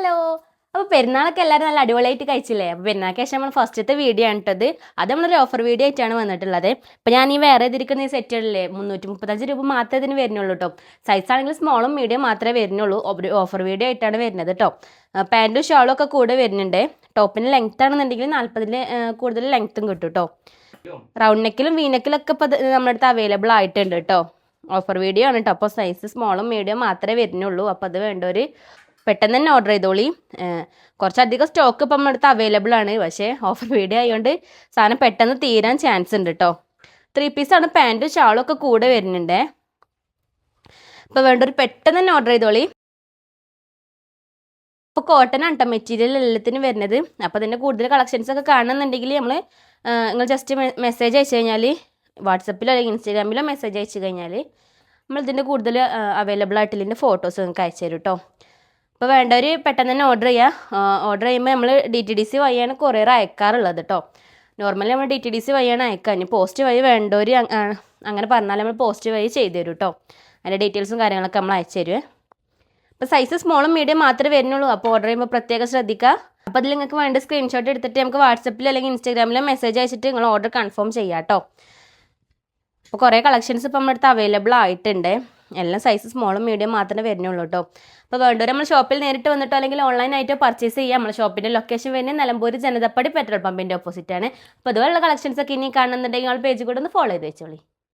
Hello. അപ്പോൾ പെരുന്നാളൊക്കെ എല്ലാവരും നല്ല അടിപൊളിയായിട്ട് കഴിച്ചില്ലേ? അപ്പോൾ പെരുന്നാൾക്ക് ശേഷം നമ്മൾ ഫസ്റ്റത്തെ വീഡിയോ ആണ് ഇട്ടത്. അത് നമ്മളൊരു ഓഫർ വീഡിയോ ആയിട്ടാണ് വന്നിട്ടുള്ളത്. അപ്പോൾ ഞാൻ ഈ വേറെ ഇതിരിക്കുന്ന ഈ സെറ്റുകളിലെ 335 രൂപ മാത്രമേ ഇതിന് വരുന്നുള്ളൂ കേട്ടോ. സൈസ് ആണെങ്കിൽ സ്മോളും മീഡിയം മാത്രമേ വരുന്നുള്ളൂ. ഓഫർ വീഡിയോ ആയിട്ടാണ് വരുന്നത് കേട്ടോ. പാൻറ്റും ഷോളും ഒക്കെ കൂടെ വരുന്നുണ്ട്. ടോപ്പിന് ലെങ്ത് ആണെന്നുണ്ടെങ്കിൽ 40-ൽ കൂടുതൽ ലെങ്ത്തും കിട്ടും കേട്ടോ. റൗണ്ട് നെക്കിലും വി നെക്കിലൊക്കെ ഇപ്പോൾ നമ്മുടെ അടുത്ത് അവൈലബിൾ ആയിട്ടുണ്ട് കേട്ടോ. ഓഫർ വീഡിയോ ആണ് കേട്ടോ. അപ്പോൾ സൈസ് സ്മോളും മീഡിയം മാത്രമേ വരുന്നുള്ളൂ. അപ്പോൾ അത് വേണ്ടവർ പെട്ടെന്ന് തന്നെ ഓർഡർ ചെയ്തോളി. കുറച്ചധികം സ്റ്റോക്ക് ഇപ്പം നമ്മുടെ അടുത്ത് അവൈലബിൾ ആണ്. പക്ഷേ ഓഫർ വീഡിയോ ആയതുകൊണ്ട് സാധനം പെട്ടെന്ന് തീരാൻ ചാൻസ് ഉണ്ട് കേട്ടോ. 3 പീസാണ് പാൻറ്റും ഷാളും ഒക്കെ കൂടെ വരുന്നുണ്ട്. അപ്പോൾ വേണ്ടവർ പെട്ടെന്ന് തന്നെ ഓർഡർ ചെയ്തോളി. അപ്പോൾ കോട്ടൺ ആണ് കേട്ടോ മെറ്റീരിയൽ എല്ലാത്തിനും വരുന്നത്. അപ്പോൾ അതിൻ്റെ കൂടുതൽ കളക്ഷൻസ് ഒക്കെ കാണുന്നുണ്ടെങ്കിൽ നിങ്ങൾ ജസ്റ്റ് മെസ്സേജ് അയച്ചു കഴിഞ്ഞാൽ വാട്സപ്പിലോ അല്ലെങ്കിൽ ഇൻസ്റ്റാഗ്രാമിലോ മെസ്സേജ് അയച്ചു കഴിഞ്ഞാൽ നമ്മളിതിൻ്റെ കൂടുതൽ അവൈലബിൾ ആയിട്ടുള്ളതിൻ്റെ ഫോട്ടോസ് നിങ്ങൾക്ക് അയച്ചു തരും കേട്ടോ. അപ്പോൾ വേണ്ടവർ പെട്ടെന്ന് തന്നെ ഓർഡർ ചെയ്യുക. ഓർഡർ ചെയ്യുമ്പോൾ നമ്മൾ DTDC വഴിയാണ് കൊറിയർ അയക്കാറുള്ളത് കേട്ടോ. നോർമലി നമ്മൾ DTDC വഴിയാണ് അയക്കുക. ഇനി പോസ്റ്റ് വഴി വേണ്ടവർ അങ്ങനെ പറഞ്ഞാൽ നമ്മൾ പോസ്റ്റ് വഴി ചെയ്തു തരും കേട്ടോ. അതിൻ്റെ ഡീറ്റെയിൽസും കാര്യങ്ങളൊക്കെ നമ്മൾ അയച്ചു തരുവേ. അപ്പോൾ സൈസ് സ്മോളും മീഡിയം മാത്രമേ വരുന്നുള്ളൂ. അപ്പോൾ ഓർഡർ ചെയ്യുമ്പോൾ പ്രത്യേകം ശ്രദ്ധിക്കുക. അപ്പോൾ അതിൽ നിങ്ങൾക്ക് വേണ്ട സ്ക്രീൻഷോട്ട് എടുത്തിട്ട് നമുക്ക് വാട്സപ്പിൽ അല്ലെങ്കിൽ ഇൻസ്റ്റാഗ്രാമിലോ മെസ്സേജ് അയച്ചിട്ട് നിങ്ങൾ ഓർഡർ കൺഫേം ചെയ്യാം കേട്ടോ. അപ്പോൾ കുറേ കളക്ഷൻസ് ഇപ്പം നമ്മുടെ അടുത്ത് അവൈലബിൾ ആയിട്ടുണ്ട്. എല്ലാം സൈസ് സ്മോളും മീഡിയം മാത്രമേ വരുന്നുള്ളൂ കേട്ടോ. അപ്പോൾ വേണ്ടവർ നമ്മൾ ഷോപ്പിൽ നേരിട്ട് വന്നിട്ടോ അല്ലെങ്കിൽ ഓൺലൈനായിട്ടോ പർച്ചേസ് ചെയ്യാം. നമ്മുടെ ഷോപ്പിൻ്റെ ലൊക്കേഷൻ വരുന്നത് നിലമ്പൂർ ജനതപ്പടി പെട്രോൾ പമ്പിൻ്റെ ഓപ്പോസിറ്റാണ്. അപ്പോൾ അതുപോലുള്ള കളക്ഷൻസ് ഒക്കെ ഇനി കാണുന്നുണ്ടെങ്കിൽ നിങ്ങൾ പേജ് കൂടെ ഒന്ന് ഫോളോ ചെയ്ത് വെച്ചോളി.